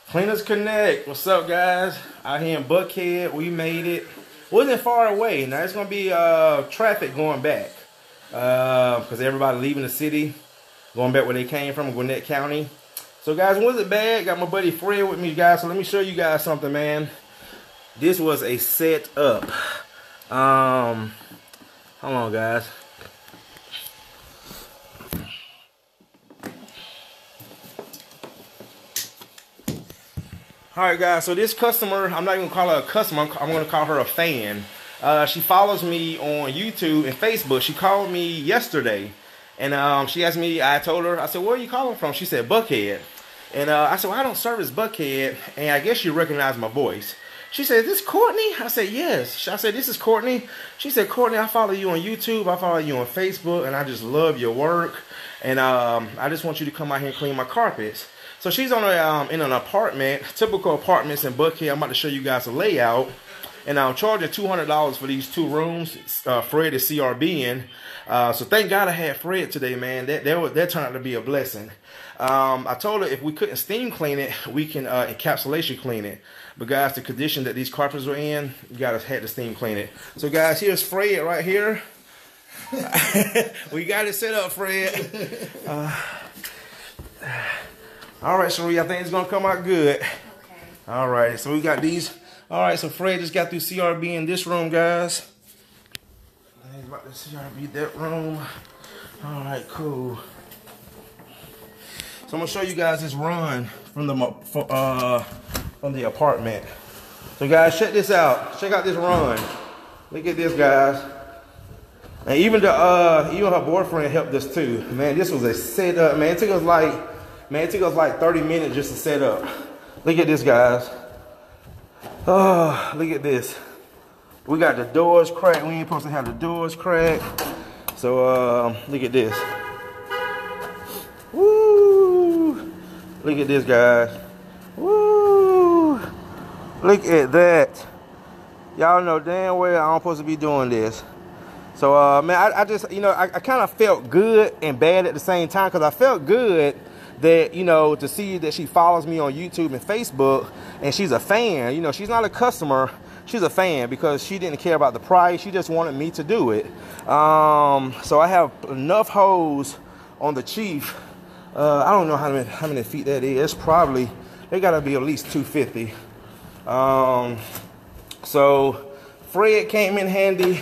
Cleaners Connect. What's up, guys? Out here in Buckhead, we made it. Wasn't far away. Now it's gonna be traffic going back because everybody leaving the city, going back where they came from, Gwinnett County. So, guys, it wasn't bad. Got my buddy Fred with me, guys. So let me show you guys something, man. This was a setup. Hold on, guys. Alright, guys, so this customer, I'm not even gonna call her a customer, I'm gonna call her a fan. She follows me on YouTube and Facebook. She called me yesterday, and she asked me, I told her, I said, where are you calling from? She said, Buckhead. And I said, well, I don't service Buckhead, and I guess you recognize my voice. She said, is this Courtney? I said, yes. I said, this is Courtney. She said, Courtney, I follow you on YouTube, I follow you on Facebook, and I just love your work, and I just want you to come out here and clean my carpets. So she's on in an apartment, typical apartments in Buckhead. I'm about to show you guys a layout. And I'm charging $200 for these 2 rooms. Fred is CRBing. So thank God I had Fred today, man. That turned out to be a blessing. I told her if we couldn't steam clean it, we can encapsulation clean it. But guys, the condition that these carpets were in, you guys had to steam clean it. So guys, here's Fred right here. We got it set up, Fred. All right, Cherie, I think it's going to come out good. Okay. All right, so we got these. All right, so Fred just got through CRB in this room, guys. He's about to CRB that room. All right, cool. So I'm going to show you guys this run from the apartment. So, guys, check this out. Check out this run. Look at this, guys. And even her boyfriend helped us, too. Man, this was a setup, man. It took us like 30 minutes just to set up. Look at this, guys. Oh, look at this. We got the doors cracked. We ain't supposed to have the doors cracked. So, look at this. Woo! Look at this, guys. Woo! Look at that. Y'all know damn well I'm supposed to be doing this. So, man, I just, I kind of felt good and bad at the same time, because I felt good that, to see that she follows me on YouTube and Facebook, and she's a fan. She's not a customer, she's a fan, because she didn't care about the price. She just wanted me to do it. So I have enough hose on the Chief. I don't know how many feet that is. Probably, they gotta be at least 250. So Fred came in handy.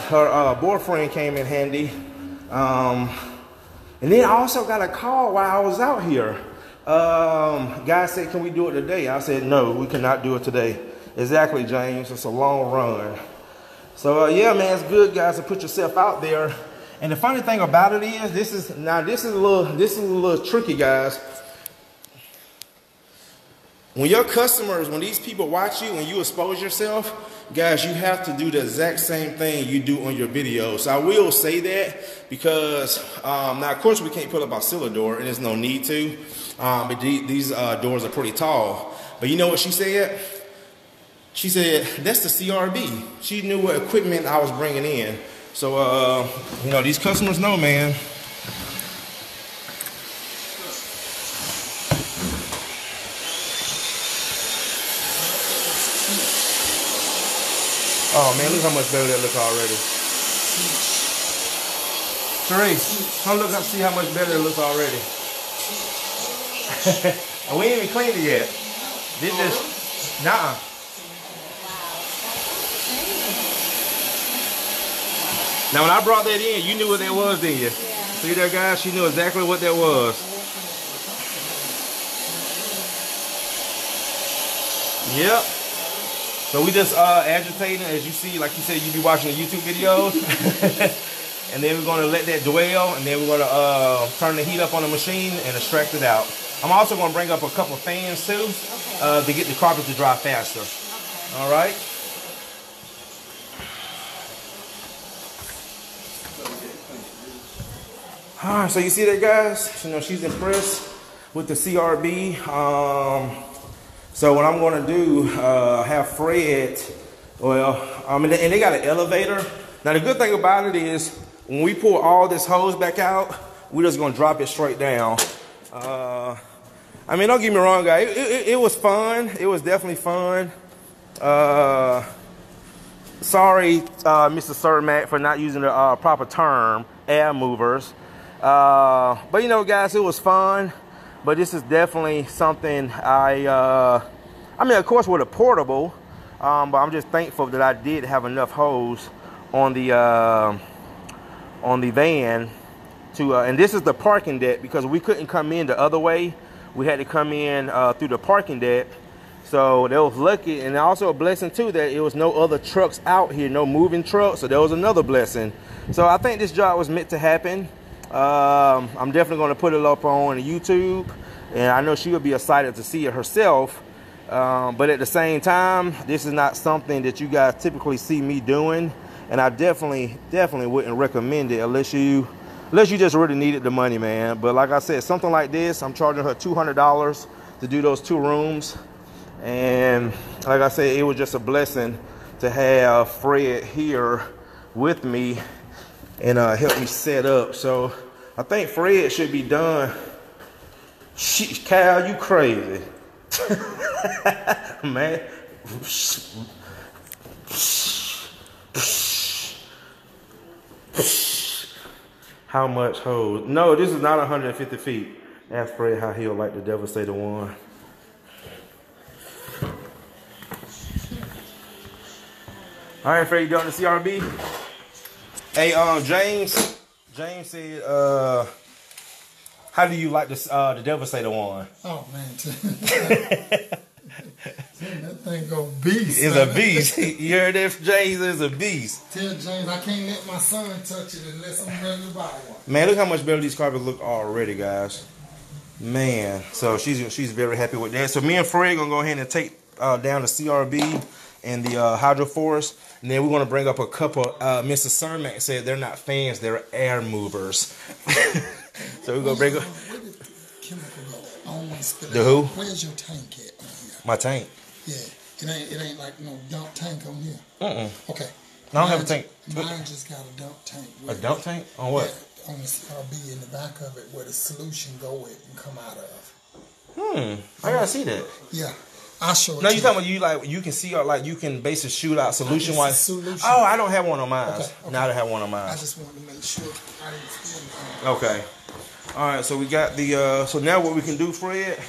Her boyfriend came in handy. And then I also got a call while I was out here. Guy said, can we do it today? I said, no, we cannot do it today. Exactly, James. It's a long run. So, yeah, man, it's good, guys, to put yourself out there. And the funny thing about it is, this is a little tricky, guys. When your customers, when these people watch you, when you expose yourself, guys, you have to do the exact same thing you do on your videos. So I will say that, because now, of course, we can't put up our cellar door, and there's no need to. But these doors are pretty tall. But you know what she said? She said, that's the CRB. She knew what equipment I was bringing in. So, these customers know, man. Oh man, look how much better that looks already. Therese, come look up, see how much better it looks already. And we ain't even cleaned it yet. This just, nah. Now when I brought that in, you knew what that was, didn't you? Yeah. See there, guys? She knew exactly what that was. Yep. So we just agitating, as you see, like you said, you be watching the YouTube videos. And then we're gonna let that dwell, and then we're gonna turn the heat up on the machine and extract it out. I'm also gonna bring up a couple of fans too, to get the carpet to dry faster. Okay. All right. All right, so you see that, guys? She's impressed with the CRB. So what I'm going to do, have Fred, and they got an elevator. Now the good thing about it is, when we pull all this hose back out, we're just going to drop it straight down. I mean, don't get me wrong, guys. It was fun. It was definitely fun. Sorry, Mr. Cermak, for not using the proper term, air movers. But you know, guys, it was fun. But this is definitely something I mean, of course, with a portable, but I'm just thankful that I did have enough hose on the van to, and this is the parking deck, because we couldn't come in the other way. We had to come in through the parking deck. So that was lucky, and also a blessing too that it was no other trucks out here, no moving trucks. So that was another blessing. So I think this job was meant to happen. I'm definitely going to put it up on YouTube, and I know she will be excited to see it herself. But at the same time, this is not something that you guys typically see me doing, and I definitely wouldn't recommend it unless you just really needed the money, man. But like I said, something like this, I'm charging her $200 to do those 2 rooms. And like I said, it was just a blessing to have Fred here with me and help me set up. So I think Fred should be done. Cal, you crazy. Man. How much hose? No, this is not 150 feet. Ask Fred how he'll like the Devastator one. All right, Fred, you done the CRB? Hey, James said, how do you like the Devastator one? Oh man, that thing go beast. It's a beast. You heard that, James? It's a beast. Tell James I can't let my son touch it unless I'm ready to buy one. Man, look how much better these carpets look already, guys. Man, so she's very happy with that. So me and Fred gonna go ahead and take down the CRB and the Hydro Force, and then we're gonna bring up a couple. Mr. Cermak said they're not fans, they're air movers. So we're gonna bring up. Where did the chemical go? I don't want to spill it. The who? Where's your tank at on here? My tank. Yeah, it ain't like no dump tank on here. Okay. I don't have a tank. Mine just got a dump tank. A dump tank? On what? Yeah, on the CRB in the back of it where the solution go with and come out of. I gotta see that. Yeah. I'll show it. No, you talking about you can see, or like you can basically shoot out solution wise. Solution. Oh, I don't have one on mine. Okay. Now I don't have one on mine. I just wanted to make sure I didn't spill anything. Okay. All right, so we got the so now what we can do, Fred,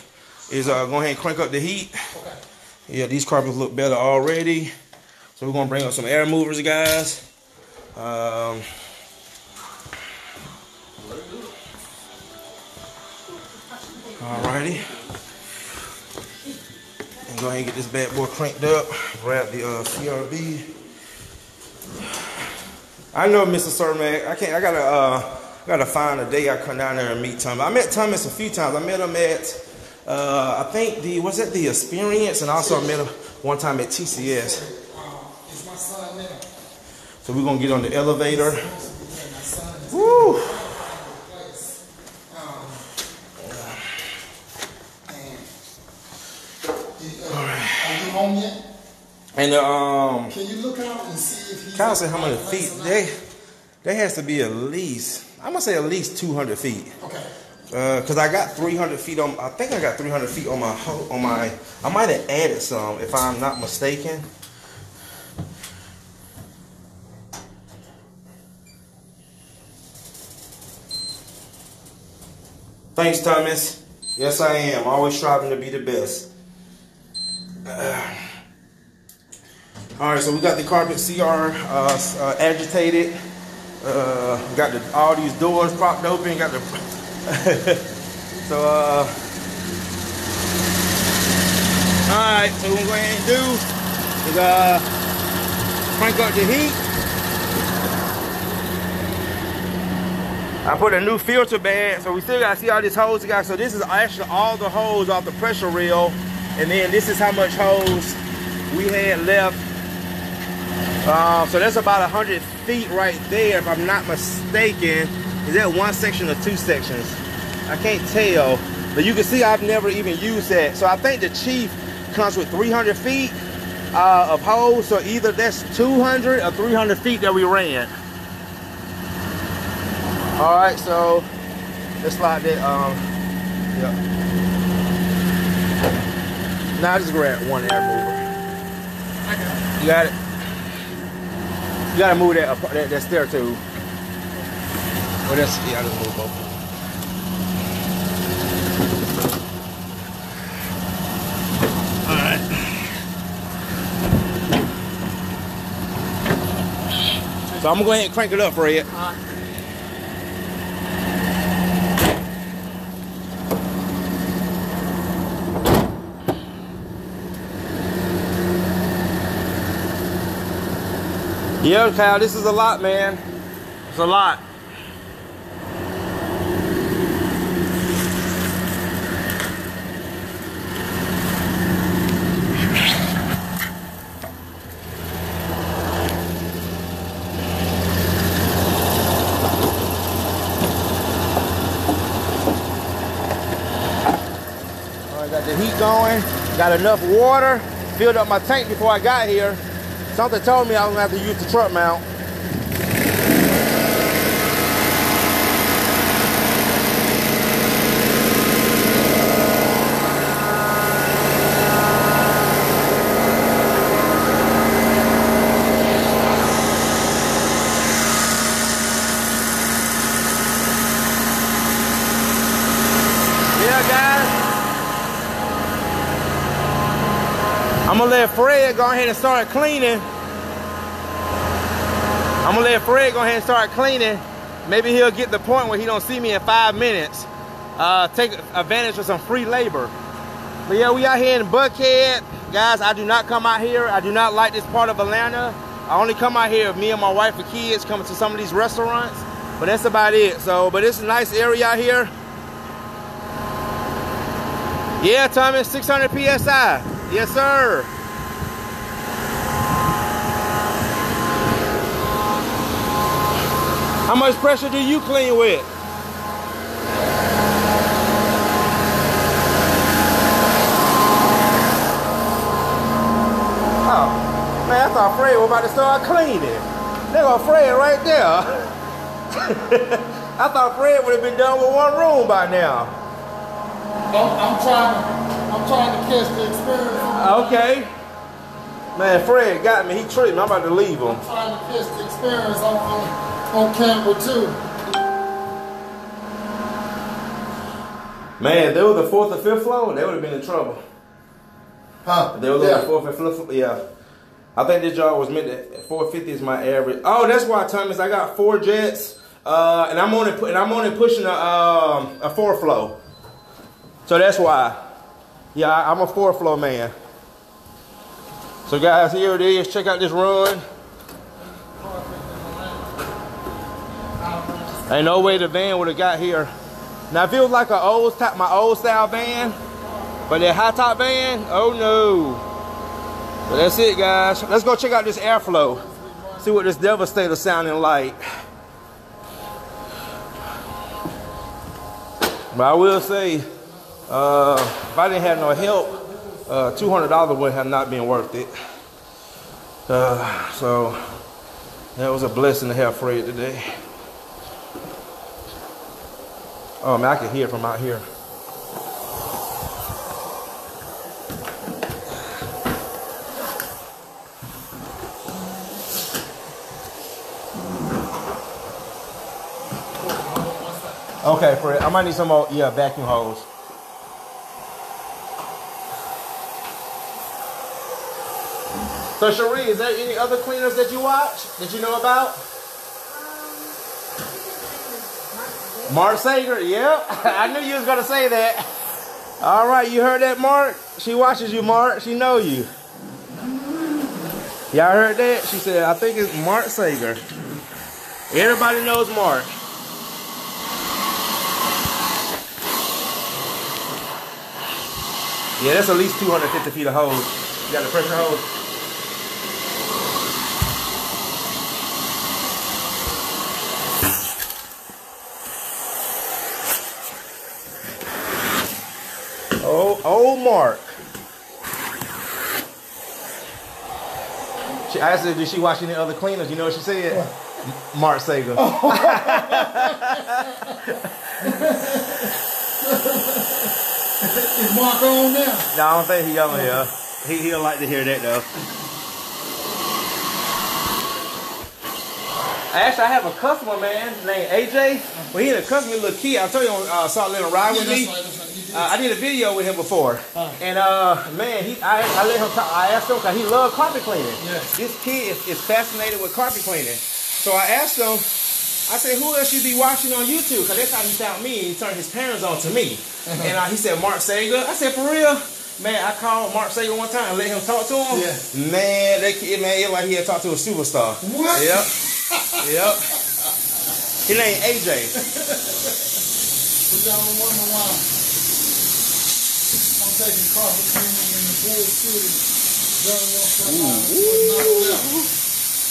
is go ahead and crank up the heat. Okay. Yeah, these carpets look better already. So we're gonna bring up some air movers, guys. Alrighty. And go ahead and get this bad boy cranked up. Grab the CRB. I know, Mr. Cermak. I gotta find a day I come down there and meet Thomas. I met Thomas a few times. I met him at I think the Experience, and also I met him one time at TCS. Is my son there? So we're gonna get on the elevator. Woo! Are you home yet? And Can you look out and see if he's... Kyle said how many feet? There has to be at least, I'm gonna say at least 200 feet. Okay. Cause I got 300 feet on. I think I got 300 feet on my. I might have added some, if I'm not mistaken. Thanks, Thomas. Yes, I am. Always striving to be the best. All right, so we got the carpet CR agitated. Got all these doors propped open. Got the so all right, so what we're going to go ahead and do is crank up the heat. I put a new filter bed, so we still got to see all this hose, guys. So this is actually all the hose off the pressure reel, and then this is how much hose we had left. So that's about 100 feet right there, if I'm not mistaken. Is that one section or two sections? I can't tell, but you can see I've never even used that. So I think the Chief comes with 300 feet of hose, so either that's 200 or 300 feet that we ran. All right, so let's slide that. Yep. Nah, just grab one air mover. You got it. You gotta move that stair tube. Well, that's, yeah, I just move both. Alright. So I'm gonna go ahead and crank it up, Fred. Yeah, Kyle, this is a lot, man. It's a lot. Got the heat going, got enough water, filled up my tank before I got here. Something told me I was gonna have to use the truck mount. Yeah, guys. I'm gonna let Fred go ahead and start cleaning. Maybe he'll get the point where he don't see me in 5 minutes. Take advantage of some free labor. But yeah, we out here in Buckhead. Guys, I do not come out here. I do not like this part of Atlanta. I only come out here if me and my wife and kids coming to some of these restaurants. But that's about it. So, but it's a nice area out here. Yeah, Tommy, 600 PSI. Yes, sir. How much pressure do you clean with? Oh, man, I thought Fred was about to start cleaning. There go Fred right there. I thought Fred would have been done with one room by now. I'm trying to catch the experience. Okay. Man, Fred got me. He tricked me. I'm about to leave him. I'm trying to catch the experience on camera too. Man, if they were the 4th or 5th floor, they would have been in trouble. Huh? If they were the 4th or 5th floor, yeah. I think this job was meant to 450 is my average. Oh, that's why, Thomas. I got 4 jets, and I'm only pushing a 4th floor. So that's why. Yeah, I'm a 4th floor man. So guys, here it is. Check out this run. Ain't no way the van would have got here. Now if it was like my old style van, but that high top van, oh no. But that's it, guys. Let's go check out this airflow. See what this Devastator sounding like. But I will say, if I didn't have no help, $200 would have not been worth it. So that was a blessing to have Fred today. Oh man, I can hear it from out here. Okay, Fred, I might need some more, yeah, vacuum hose. So Cherie, is there any other cleaners that you watch, that you know about? Mark Saiger, yep. I knew you was gonna say that. All right, you heard that, Mark? She watches you, Mark. She know you. Y'all heard that? She said, I think it's Mark Saiger. Everybody knows Mark. Yeah, that's at least 250 feet of hose. You got the pressure hose? Oh, Mark. I asked her, did she watch any other cleaners? You know what she said? What? Mark Saiger. Is Mark on now? No, I don't think he on here. He'll like to hear that though. Actually, I have a customer, man, named AJ. Well, he had a customer, little kid. I told you on Salt Lake Ride with me. I did a video with him before, and man, I let him talk. I asked him because he loved carpet cleaning. Yeah. This kid is fascinated with carpet cleaning. So I asked him. I said, "Who else you be watching on YouTube?" Because that's how he found me. And he turned his parents on to me, and he said, "Mark Saiger." I said, "For real?" Man, I called Mark Saiger one time and let him talk to him. Yeah. Man, that kid, man, it's like he had talked to a superstar. What? Yep. Yep. His name AJ. Y'all wonder why I'm taking carpet cleaning in the Bull City.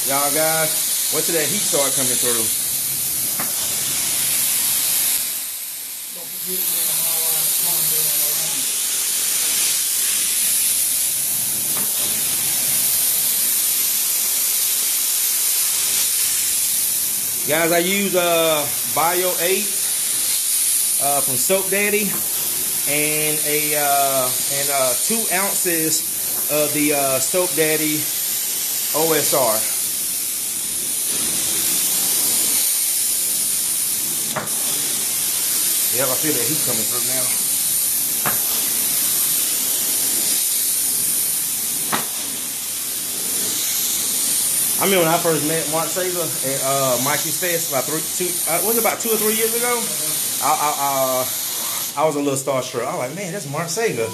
Y'all guys, wait till that heat start coming through. Don't forget me in the high-rise condo on the line. Guys, I use Bio 8 from Soap Daddy and 2 ounces of the Soap Daddy OSR. Yep, I feel that heat coming through now. I mean, when I first met Mark Saiger at Mikey's Fest about 2 or 3 years ago, I was a little starstruck. I was like, man, that's Mark Saiger.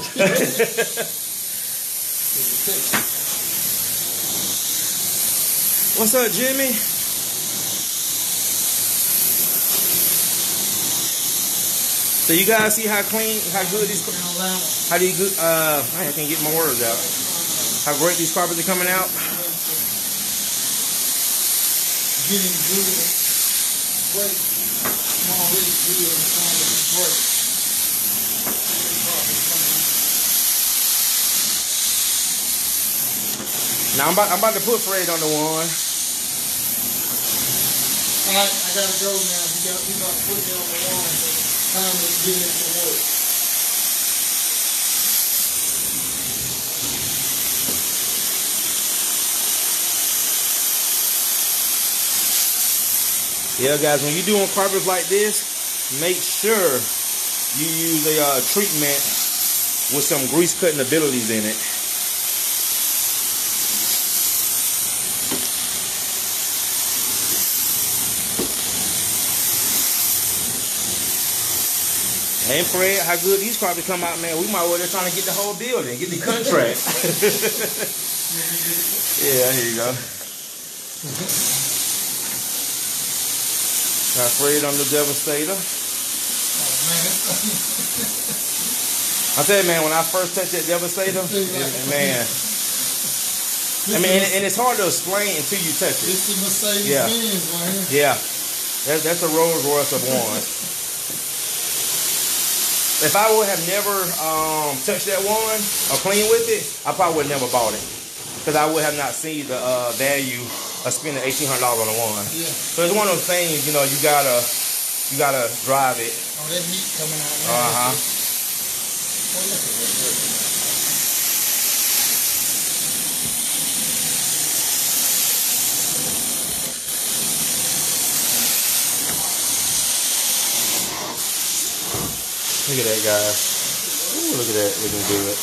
What's up, Jimmy? So you guys see how clean, how good these, how do you good? I can't get my words out. How great these carpets are coming out. Getting good, great, already good, great. Now I'm about to put Fred on the one. Alright, I gotta go now. He got to put me on the one. Time to get into work. Yeah, guys, when you're doing carpets like this, make sure you use a treatment with some grease cutting abilities in it. And Fred, how good these carpets come out, man. We might well trying to get the whole building, get the contract. Yeah, here you go. Got Fred on the Devastator. I tell you, man, when I first touched that Devastator, man. I mean, and it's hard to explain until you touch it. It's the Mercedes-Benz right Yeah. here. That's a Rolls Royce of one. If I would have never touched that one or cleaned with it, I probably would have never bought it. Because I would have not seen the value of spending $1,800 on the one. Yeah. So it's one of those things, you know, you gotta drive it. Oh, that heat coming out now. Oh, look at that. Look at that, guys. Ooh, look at that, looking good.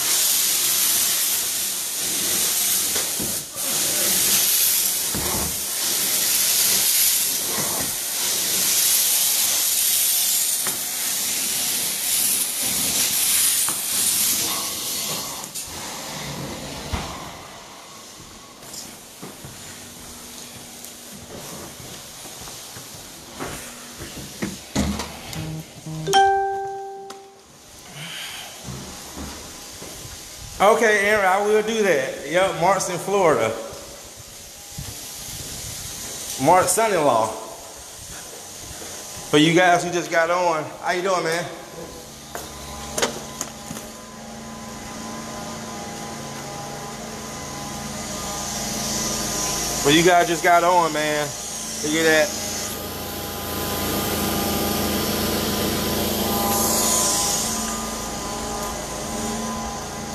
Okay, Aaron, I will do that. Yep, Mark's in Florida. Mark's son-in-law. For you guys who just got on, how you doing, man? For you guys just got on, man. Look at that.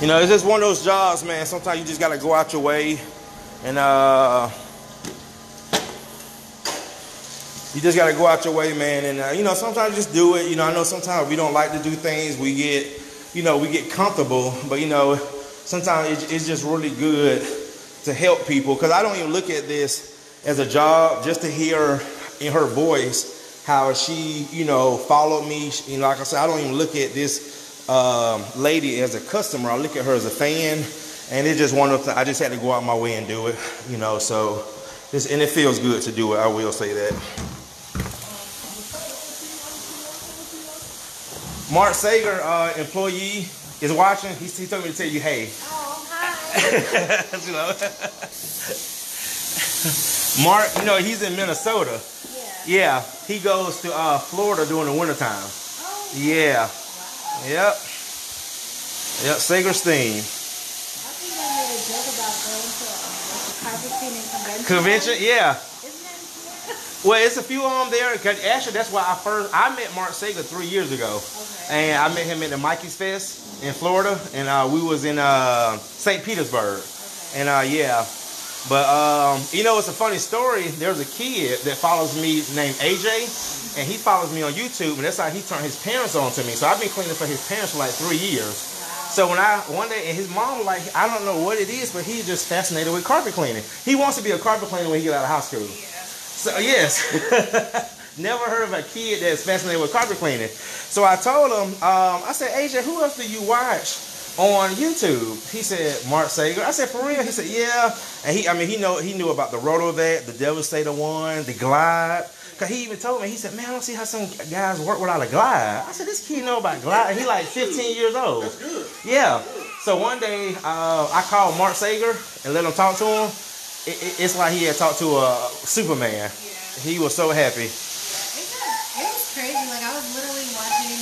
You know, it's just one of those jobs, man. Sometimes you just gotta go out your way, and you just gotta go out your way, man. And you know, sometimes just do it. You know, I know sometimes we don't like to do things. We get, you know, we get comfortable, but you know, sometimes it's just really good to help people. Because I don't even look at this as a job, just to hear in her voice how she, you know, followed me. You know, like I said, I don't even look at this lady as a customer. I look at her as a fan, and it's just one of the, I just had to go out my way and do it, you know. So and it feels good to do it. I will say that. Mark Saiger, employee, is watching. He told me to tell you, hey. Oh, hi. You know. Mark, you know, he's in Minnesota. Yeah, he goes to Florida during the wintertime. Oh. Yeah. Wow. Yep. Yep, Sager's theme. I think I made a joke about going to the carpet cleaning Convention, yeah. Isn't that in Florida? Well, it's a few of them there. Actually, that's why I met Mark Saiger 3 years ago. Okay. And I met him at the Mikey's Fest in Florida. And we was in St. Petersburg. Okay. And yeah. But, you know, it's a funny story. There's a kid that follows me named AJ, and he follows me on YouTube, and that's how he turned his parents on to me. So I've been cleaning for his parents for like 3 years. Wow. So when one day, and his mom, like, I don't know what it is, but he's just fascinated with carpet cleaning. He wants to be a carpet cleaner when he get out of high school. Yeah. So, yes. Never heard of a kid that's fascinated with carpet cleaning. So I told him, I said, AJ, who else do you watch on YouTube? He said, Mark Saiger. I said, for real? He said, yeah. And he knew about the Rotovac, the Devastator one, the Glide. Cause he even told me, he said, man, I don't see how some guys work without a Glide. I said, this kid know about Glide. He like 15 years old. That's good. Yeah. So one day, I called Mark Saiger and let him talk to him. It's like he had talked to a Superman. Yeah. He was so happy. It was crazy. Like, I was literally watching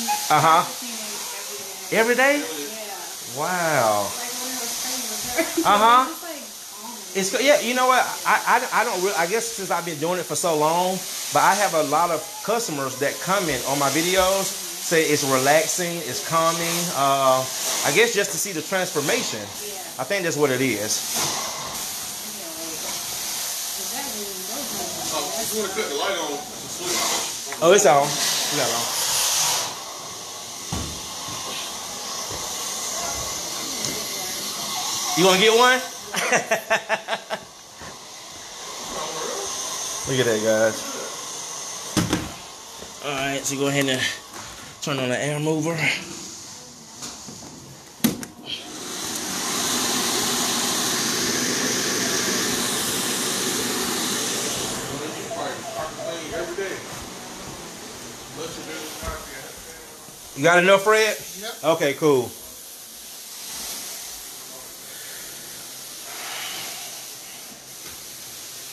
teenage Every day? Yeah. Wow. Like, when I was pregnant with her. Uh-huh. It's like, calming. It's yeah, you know what? I don't really, I guess since I've been doing it for so long, but I have a lot of customers that comment on my videos, say it's relaxing, it's calming. I guess just to see the transformation. Yeah. I think that's what it is. If you want to cut the light on, it's Oh, it's on. We got it on. You want to get one? Look at that, guys. All right, so go ahead and turn on the air mover. You got enough, Fred? Yep. Okay, cool.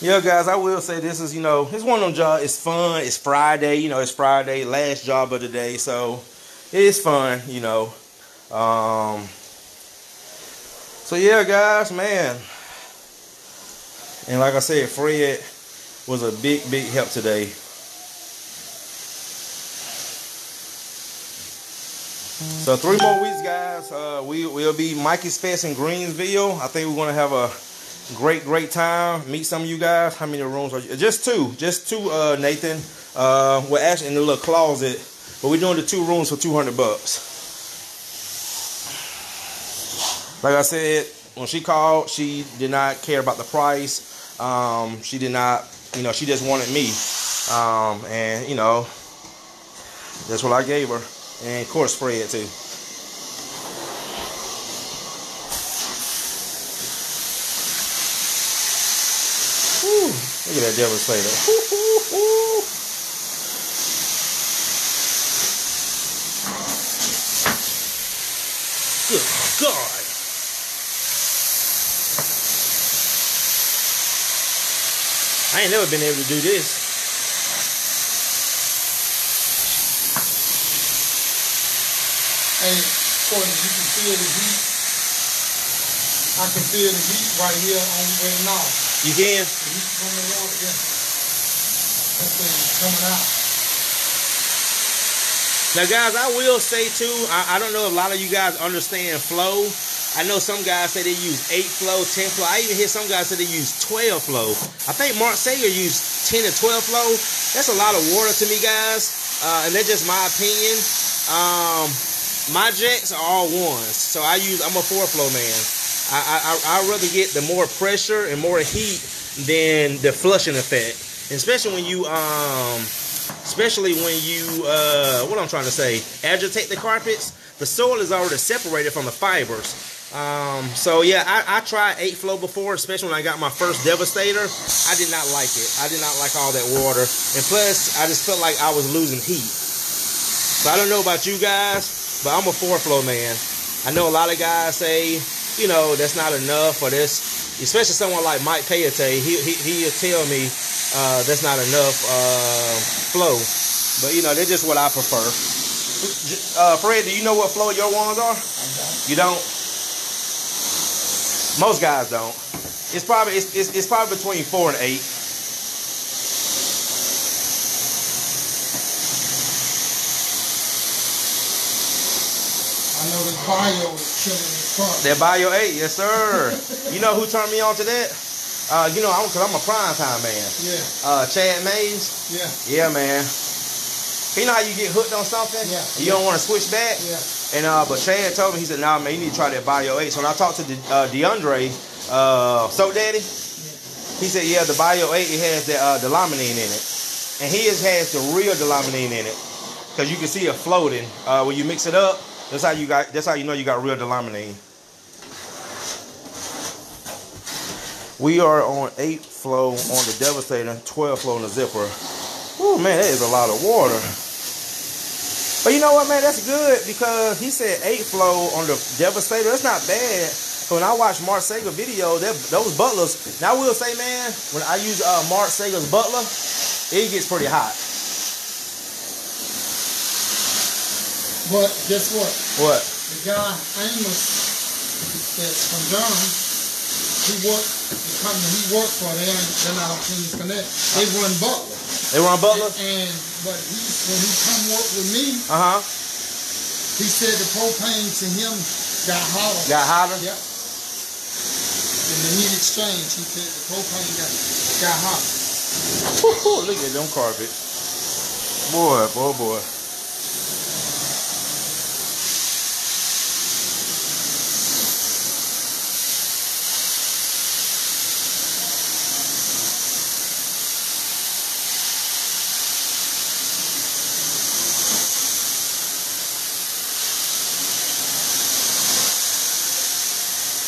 Yeah, guys, I will say this is, you know, it's one of them jobs. It's fun. It's Friday. You know, it's Friday, last job of the day. So it is fun, you know. So, yeah, guys, man. And like I said, Fred was a big, big help today. So 3 more weeks, guys. We'll be Mikey's Fest in Greensville. I think we're going to have a great time. Meet some of you guys. How many rooms are you? Just two, Nathan. We're actually in the little closet, but we're doing the 2 rooms for $200. Like I said, when she called, she did not care about the price. She did not, you know, she just wanted me. And, you know, that's what I gave her. And of course, Fred too. Whew, look at that Devastator. Good God. I ain't never been able to do this. And Courtney, you can feel the heat. I can feel the heat right here on the way now. You can? The heat from the water, yeah. That thing is coming out. Now, guys, I will say too, I don't know if a lot of you guys understand flow. I know some guys say they use 8 flow, 10 flow. I even hear some guys say they use 12 flow. I think Mark Saiger used 10 or 12 flow. That's a lot of water to me, guys. And that's just my opinion. My jets are all ones, so I'm a 4 flow man. I'd rather get the more pressure and more heat than the flushing effect, and especially when you what I'm trying to say, agitate the carpets. The soil is already separated from the fibers. So yeah, I tried 8 flow before, especially when I got my first Devastator. I did not like it. I did not like all that water, and plus I just felt like I was losing heat. So I don't know about you guys, but I'm a 4 flow man. I know a lot of guys say, you know, that's not enough for this, especially someone like Mike Payete. He'll tell me that's not enough flow, but you know, that's just what I prefer. Fred, do you know what flow your ones are? You don't? Most guys don't. It's probably between 4 and 8. I know the bio is killing this car. That Bio 8, yes sir. You know who turned me on to that? You know, because I'm a prime time man. Yeah. Chad Mays. Yeah. Yeah, man. You know how you get hooked on something? Yeah. You don't want to switch back? Yeah. And but Chad told me, he said, nah man, you need to try that Bio 8. So when I talked to DeAndre, Soap Daddy, he said, yeah, the Bio 8, it has the limonene in it. And his has the real limonene in it. Because you can see it floating. When you mix it up, that's how you know you got real limonene. We are on 8 flow on the Devastator, 12 flow on the Zipper. Oh man, that is a lot of water. But you know what, man, that's good, because he said 8 flow on the Devastator. That's not bad. So when I watch Mark Saiger video, those butlers. Now I will say, man, when I use Mark Saiger's butler, it gets pretty hot. But guess what? What? The guy Amos that's from Durham, he worked for them. They're not on Kings Connect. They run Butler. They run Butler? But when he come work with me, he said the propane to him got hotter. Got hotter? Yep. In the heat exchange, he said the propane got hotter. Look at them carpets. Boy.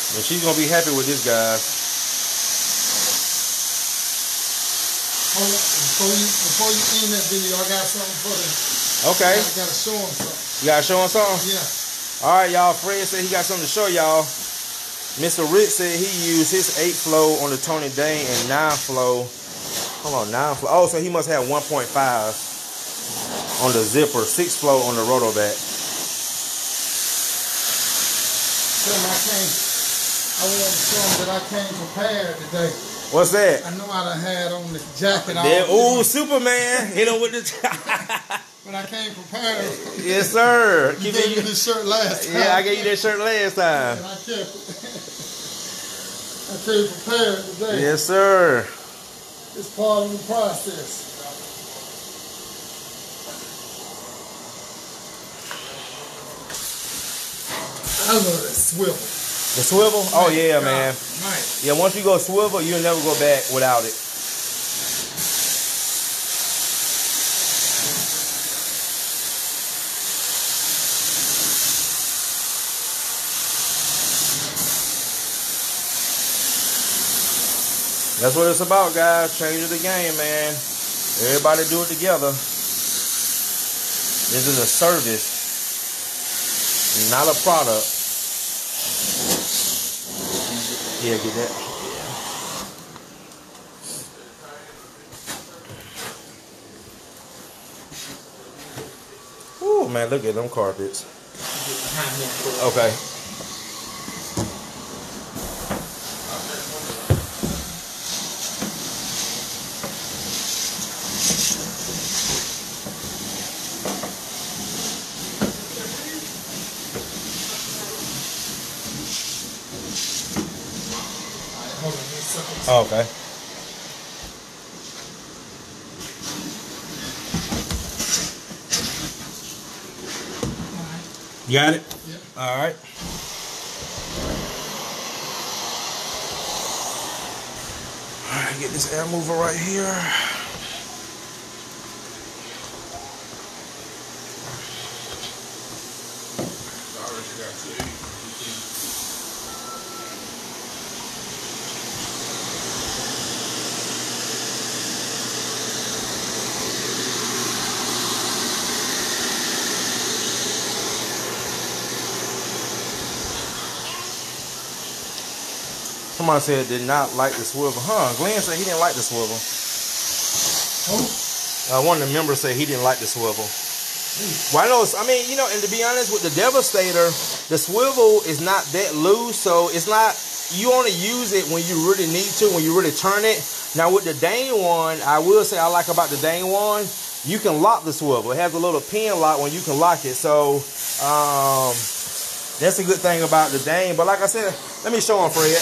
And she's gonna be happy with this, guys. Before you end that video, I got something for them. Okay. I gotta show them something. You gotta show them something? Yeah. All right, y'all. Fred said he got something to show y'all. Mr. Rick said he used his 8 flow on the Tony Dane and 9 flow. Hold on, 9 flow. Oh, so he must have 1.5 on the Zipper, 6 flow on the Rotovac. I want to show them that I came prepared today. What's that? I know I done had on the jacket. Ooh, Superman. Hit him with the... But I came prepared. Yes, sir. You gave me this shirt last time. Yeah, I gave you that shirt last time. And I came prepared today. Yes, sir. It's part of the process. I love that swivel. The swivel? Oh, yeah, man. Nice. Yeah, once you go swivel, you'll never go back without it. That's what it's about, guys. Changing the game, man. Everybody do it together. This is a service, not a product. Yeah, get that. Ooh, man, look at them carpets. Okay. Oh, okay. You got it? Yep. All right. All right, get this air mover right here. Somebody said did not like the swivel. Huh? Glenn said he didn't like the swivel. Oh. One of the members said he didn't like the swivel. Well, I mean, you know, and to be honest with the Devastator, the swivel is not that loose, so it's not, you only use it when you really need to, when you really turn it. Now with the Dane one, I will say I like about the Dane one, you can lock the swivel. It has a little pin lock when you can lock it, so that's a good thing about the Dane. But like I said, let me show them, Fred.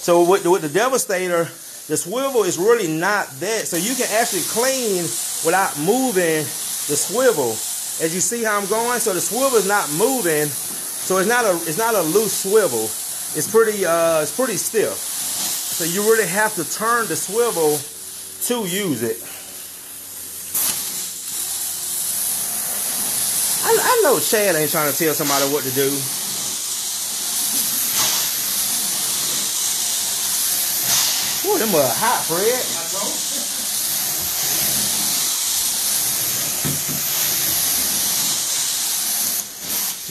So with the Devastator, the swivel is really not that, so you can actually clean without moving the swivel. As you see how I'm going, so the swivel is not moving, so it's not a loose swivel. It's pretty stiff. So you really have to turn the swivel to use it. I know Chad ain't trying to tell somebody what to do. Ooh, them are hot, Fred.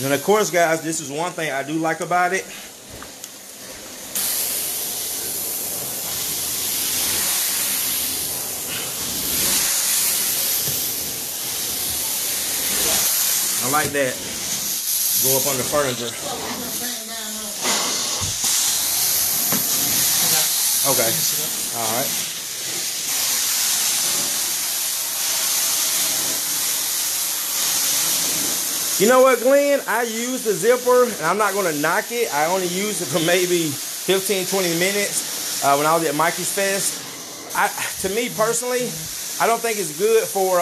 And of course, guys, this is one thing I do like about it. I like that. Go up on the furniture. Okay. All right. You know what, Glenn? I use the zipper, and I'm not going to knock it. I only used it for maybe 15, 20 minutes when I was at Mikey's Fest. To me, personally, I don't think it's good for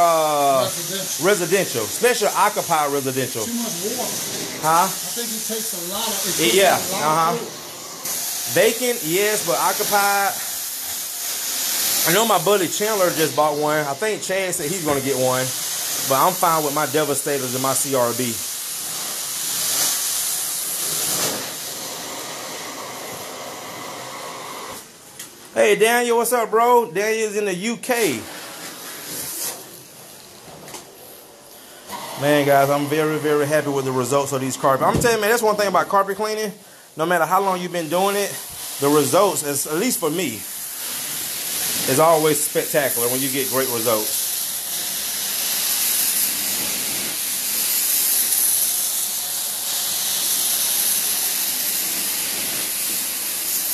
residential, especially occupied residential. Too much water. Huh? I think it takes a lot of... Yeah, Vacant, yes, but occupied. I know my buddy Chandler just bought one. I think Chad said he's going to get one. But I'm fine with my Devastators and my CRB. Hey, Daniel, what's up, bro? Daniel's in the UK. Man, guys, I'm very, very happy with the results of these carpets. I'm telling you, man, that's one thing about carpet cleaning. No matter how long you've been doing it, the results, at least for me, is always spectacular when you get great results.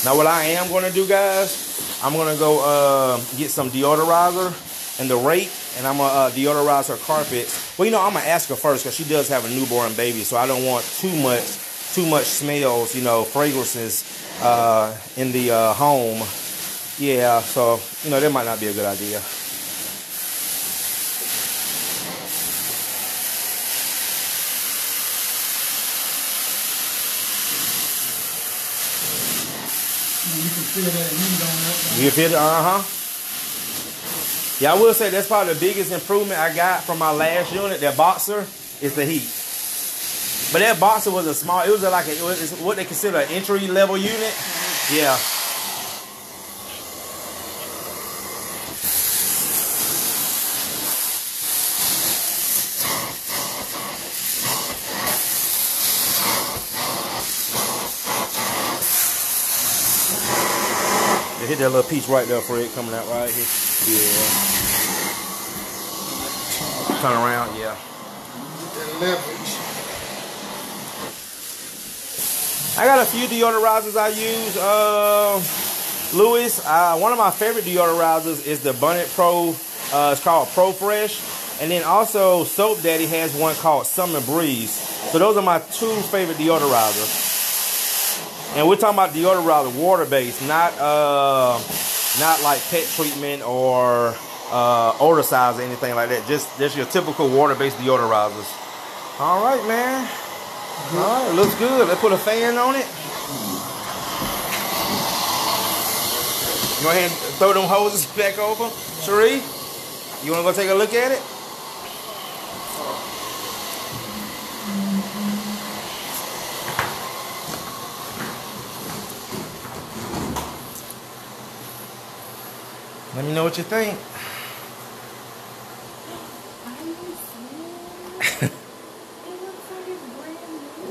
Now, what I am going to do, guys, I'm going to go get some deodorizer and the rake, and I'm going to deodorize her carpets. Well, you know, I'm going to ask her first because she does have a newborn baby, so I don't want too much smells, you know, fragrances in the home. Yeah, so, you know, that might not be a good idea. You can feel that heat on that. You feel it? Yeah, I will say that's probably the biggest improvement I got from my last unit, that Boxer, is the heat. But that Boxer was a small, it was what they consider an entry level unit. Yeah. They hit that little piece right there, Fred, coming out right here. Yeah. Turn around, yeah. That leverage. I got a few deodorizers I use. Louis, one of my favorite deodorizers is the Bonnet Pro. It's called Pro Fresh. And then also Soap Daddy has one called Summer Breeze. So those are my two favorite deodorizers. And we're talking about deodorizer, water-based, not like pet treatment or odoricizer or anything like that. Just your typical water-based deodorizers. All right, man. All right, looks good. Let's put a fan on it. Go ahead and throw them hoses back over. Cherie, you want to go take a look at it? Let me know what you think.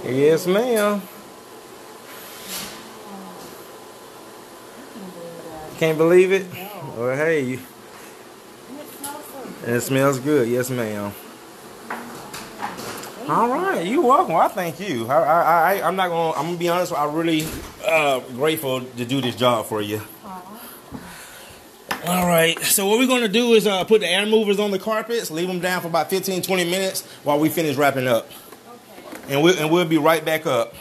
Yes, ma'am. Can't believe it? No. Well, hey. And it smells good. Yes, ma'am. All right, you're welcome. I thank you. I'm not gonna. I'm gonna be honest. I'm really grateful to do this job for you. All right. So what we're gonna do is put the air movers on the carpets, leave them down for about 15-20 minutes while we finish wrapping up. Okay. And we'll be right back up.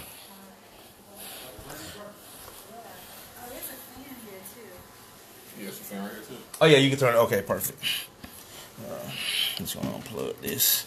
Oh yeah, you can turn it. Okay, perfect. Just gonna unplug this.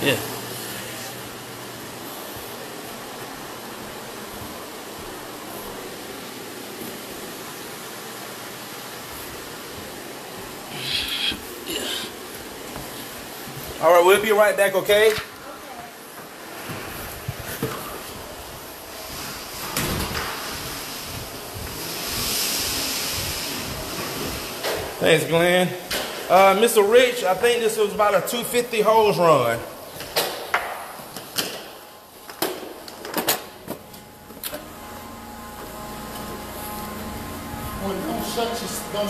Yeah. All right, we'll be right back, okay? Thanks, Glenn. Mr. Rich, I think this was about a 250 hose run.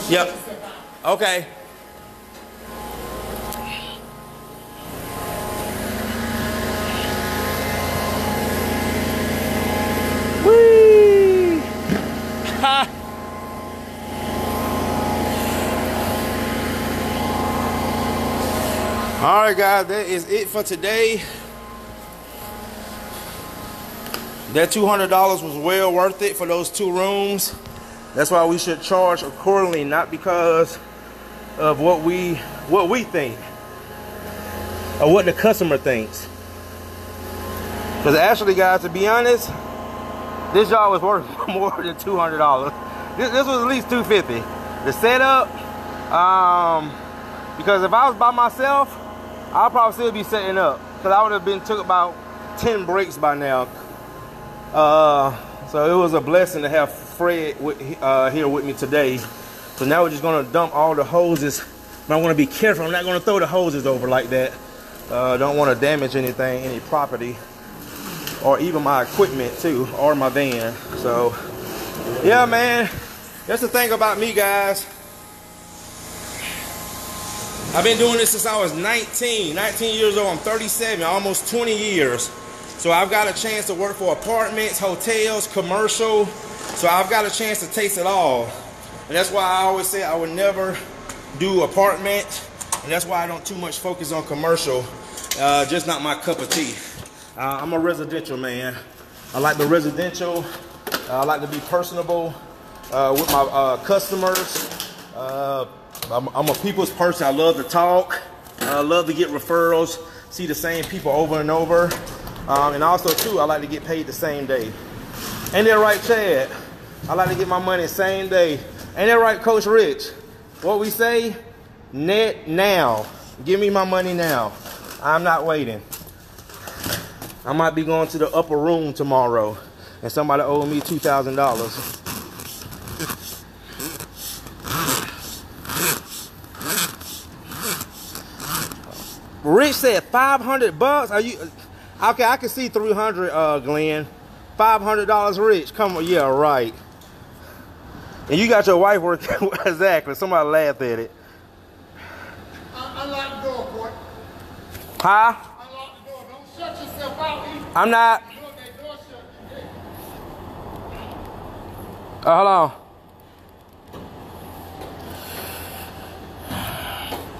Yep. Okay. Whee! Ha! All right, guys, that is it for today. That $200 was well worth it for those 2 rooms. That's why we should charge accordingly, not because of what we think or what the customer thinks. Because actually, guys, to be honest, this job was worth more than $200. This was at least $250. The setup, because if I was by myself, I'd probably still be setting up, because I would have been took about 10 breaks by now. So it was a blessing to have Fred here with me today. So now we're just gonna dump all the hoses. But I want to be careful. I'm not gonna throw the hoses over like that. Don't want to damage anything, any property, or even my equipment too, or my van. So yeah, man, that's the thing about me, guys. I've been doing this since I was 19 years old. I'm 37, almost 20 years. So I've got a chance to work for apartments, hotels, commercial. So I've got a chance to taste it all. And that's why I always say I would never do apartment. And that's why I don't too much focus on commercial. Just not my cup of tea. I'm a residential man. I like the residential. I like to be personable with my customers. I'm a people's person. I love to talk. I love to get referrals, see the same people over and over. And also, too, I like to get paid the same day. Ain't that right, Chad? I like to get my money same day. Ain't that right, Coach Rich? What we say? Net now. Give me my money now. I'm not waiting. I might be going to the upper room tomorrow, and somebody owed me $2,000. Rich said $500. Are you okay? I can see 300, Glenn. $500, Rich. Come on, yeah, right. And you got your wife working. Exactly. Somebody laughed at it. I lock the door, boy. Huh? I lock the door. Don't shut yourself I'm not. Hold on.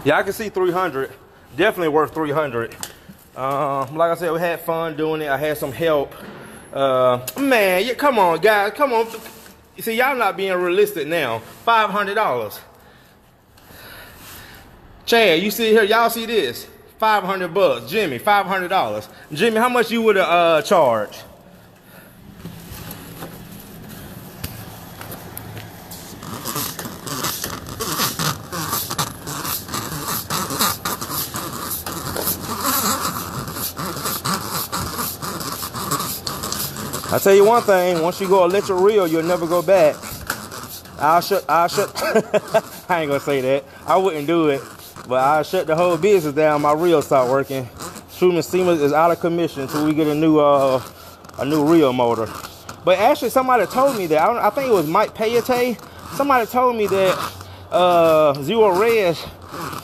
Yeah, I can see 300. Definitely worth 300. Like I said, we had fun doing it. I had some help. Man, yeah, come on, guys, come on. You see, y'all not being realistic now. $500. Chad, you see here, y'all see this? 500 bucks. Jimmy, $500. Jimmy, how much you would have charged? I tell you one thing, once you go electric reel, you'll never go back. I'll shut, I ain't gonna say that. I wouldn't do it, but I'll shut the whole business down. My reel start working. Truman Seamers is out of commission until we get a new reel motor. But actually somebody told me that, I think it was Mike Payete. Somebody told me that Zero Res,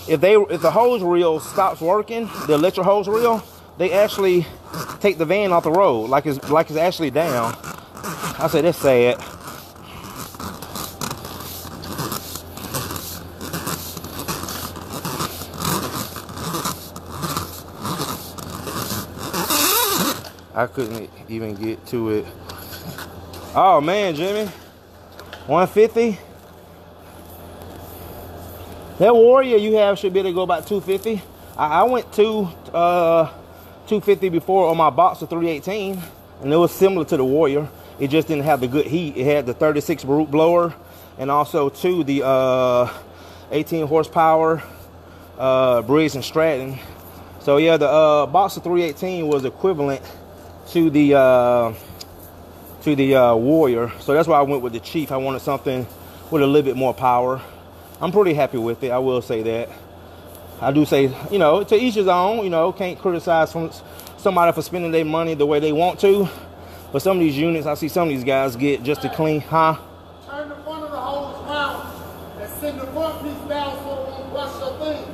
if the hose reel stops working, the electric hose reel, they actually take the van off the road, like it's actually down. I said, that's sad. I couldn't even get to it. Oh man, Jimmy, 150. That Warrior you have should be able to go about 250. I went to 250 before on my Boxer 318, and it was similar to the Warrior. It just didn't have the good heat. It had the 36 root blower, and also too the 18 horsepower Briggs and Stratton. So yeah, the Boxer 318 was equivalent to the Warrior. So that's why I went with the Chief. I wanted something with a little bit more power. I'm pretty happy with it, I will say that. I do say, you know, to each his own, you know, can't criticize somebody for spending their money the way they want to. But some of these units, I see some of these guys get just to clean, huh? Turn the front of the hose around and send the front piece down so it won't brush your thing.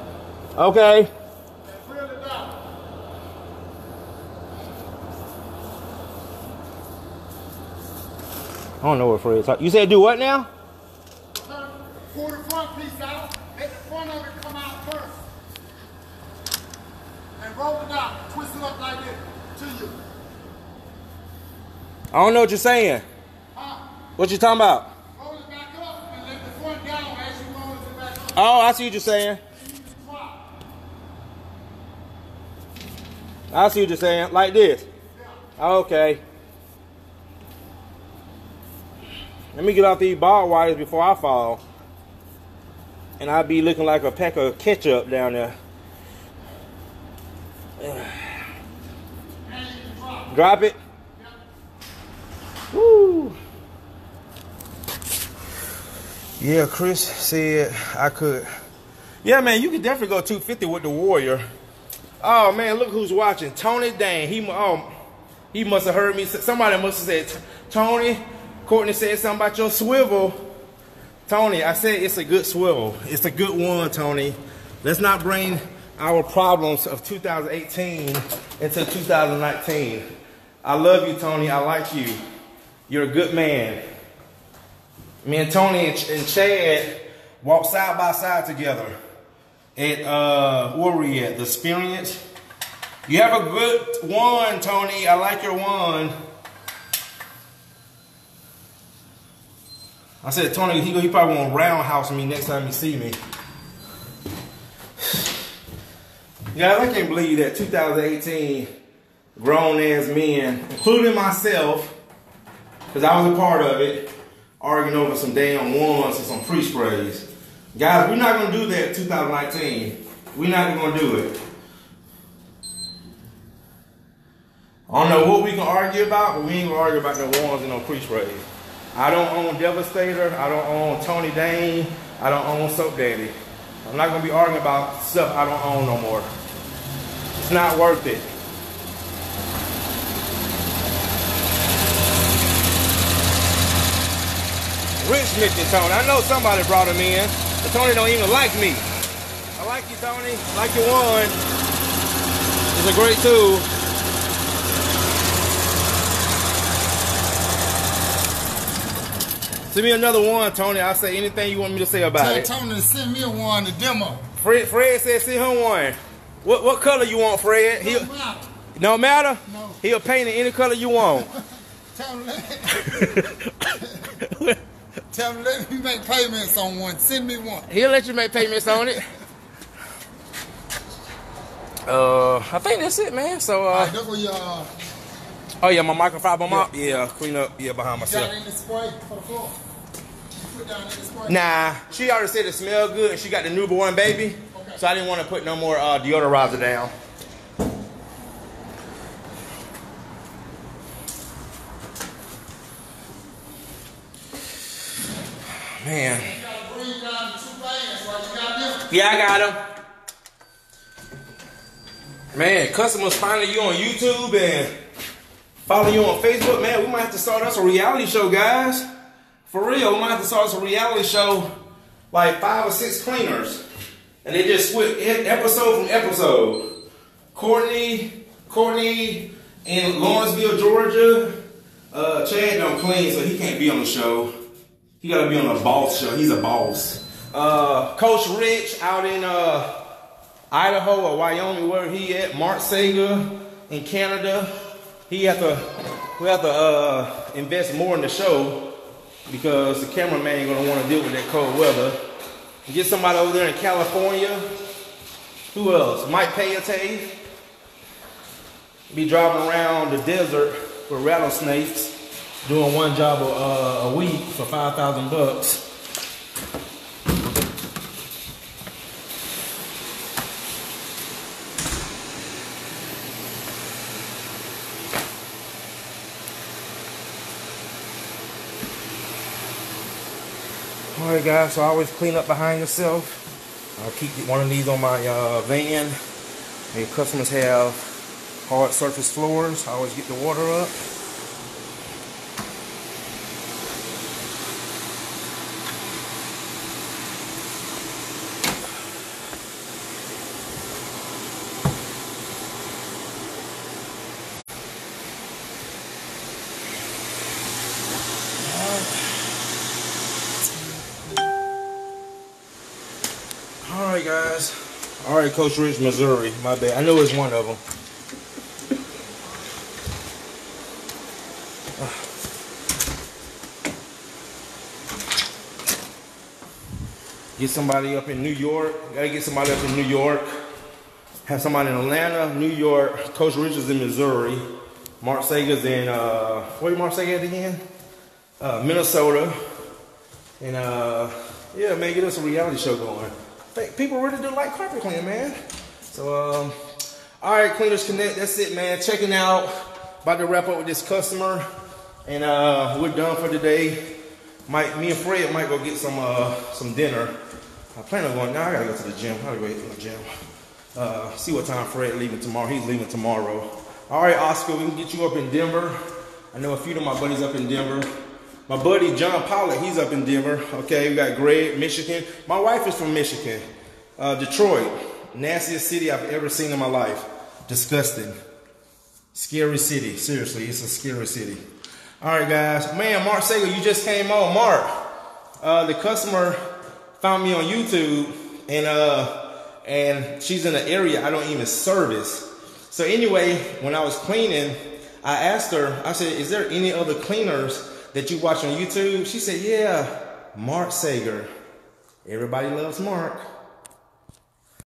Okay. And reel it down. I don't know what Fred's talking. You said do what now? Pull the front piece out, let the front of it come out first. And roll it out, twist it up like this to you. I don't know what you're saying. Huh? What you talking about? Roll it back up and let the front down as you roll it back up. Oh, I see what you're saying. I see what you're saying. Like this. Yeah. Okay. Let me get off these barbed wires before I fall. And I'll be looking like a pack of ketchup down there. Drop it. Woo. Yeah, Chris said I could. Yeah, man, you could definitely go 250 with the Warrior. Oh man, look who's watching. Tony Dane. He must have heard me. Somebody must have said, Tony, Courtney said something about your swivel. Tony, I said it's a good swivel. It's a good one, Tony. Let's not bring our problems of 2018 into 2019. I love you, Tony. I like you. You're a good man. Me and Tony and Chad walked side by side together at, where were we at? The Experience. You have a good one, Tony. I like your one. I said, Tony, he probably won't roundhouse me next time he see me. Guys, I can't believe that 2018 grown-ass men, including myself, because I was a part of it, arguing over some damn ones and some pre-sprays. Guys, we're not going to do that in 2019. We're not going to do it. I don't know what we can argue about, but we ain't going to argue about no ones and no pre-sprays. I don't own Devastator. I don't own Tony Dane. I don't own Soap Daddy. I'm not going to be arguing about stuff I don't own no more. It's not worth it. Rich Mitch Tony. I know somebody brought him in, but Tony don't even like me. I like you, Tony. I like your one. It's a great tool. Send me another one, Tony. I'll say anything you want me to say about it. Tell Tony to send me one to demo. Fred said send him one. What color you want, Fred? No matter? No. He'll paint it any color you want. Tell him let me make payments on one. Send me one. He'll let you make payments on it. I think that's it, man. So, Look where you oh yeah, my microfiber mop. Yeah, clean up. Yeah, behind myself. got in the spray for the floor. Put down in the spray. Nah, she already said it smelled good, and she got the newborn baby, so I didn't want to put no more deodorizer down. Man. You gotta bring down the 2 fans while you got them. Yeah, I got them. Man, customers finding you on YouTube and following you on Facebook, man, we might have to start us a reality show, guys. For real, we might have to start us a reality show, like 5 or 6 cleaners. And they just switch episode from episode. Courtney in Lawrenceville, Georgia. Chad don't clean, so he can't be on the show. He gotta be on a boss show. He's a boss. Coach Rich out in Idaho or Wyoming, where he at. Mark Saiger in Canada. We have to invest more in the show because the cameraman ain't gonna want to deal with that cold weather. Get somebody over there in California. Who else? Mike Payate. Be driving around the desert with rattlesnakes, doing one job a week for $5,000. Alright guys, so I always clean up behind yourself. I'll keep one of these on my van. If customers have hard surface floors, I always get the water up. Alright guys. Alright, Coach Rich, Missouri. My bad. I know it's one of them. Get somebody up in New York. Gotta get somebody up in New York. Have somebody in Atlanta, New York. Coach Rich is in Missouri. Mark Saiger's in, where Mark Saiger at again? Minnesota. And yeah, man, get us a reality show going. People really do like carpet cleaning, man. So, all right, Cleaners Connect, that's it, man. Checking out. About to wrap up with this customer. And we're done for today. Me and Fred might go get some dinner. I plan on going, now I gotta go to the gym. I gotta go to the gym. See what time Fred leaving tomorrow. He's leaving tomorrow. All right, Oscar, we can get you up in Denver. I know a few of my buddies up in Denver. My buddy John Pollard, he's up in Denver. Okay, we got Greg, Michigan. My wife is from Michigan. Detroit, nastiest city I've ever seen in my life. Disgusting. Scary city. Seriously, it's a scary city. All right, guys. Man, Mark Saiger, you just came on. Mark, the customer found me on YouTube, and she's in an area I don't even service. So anyway, when I was cleaning, I asked her, I said, is there any other cleaners that you watch on YouTube? She said, yeah, Mark Saiger. Everybody loves Mark.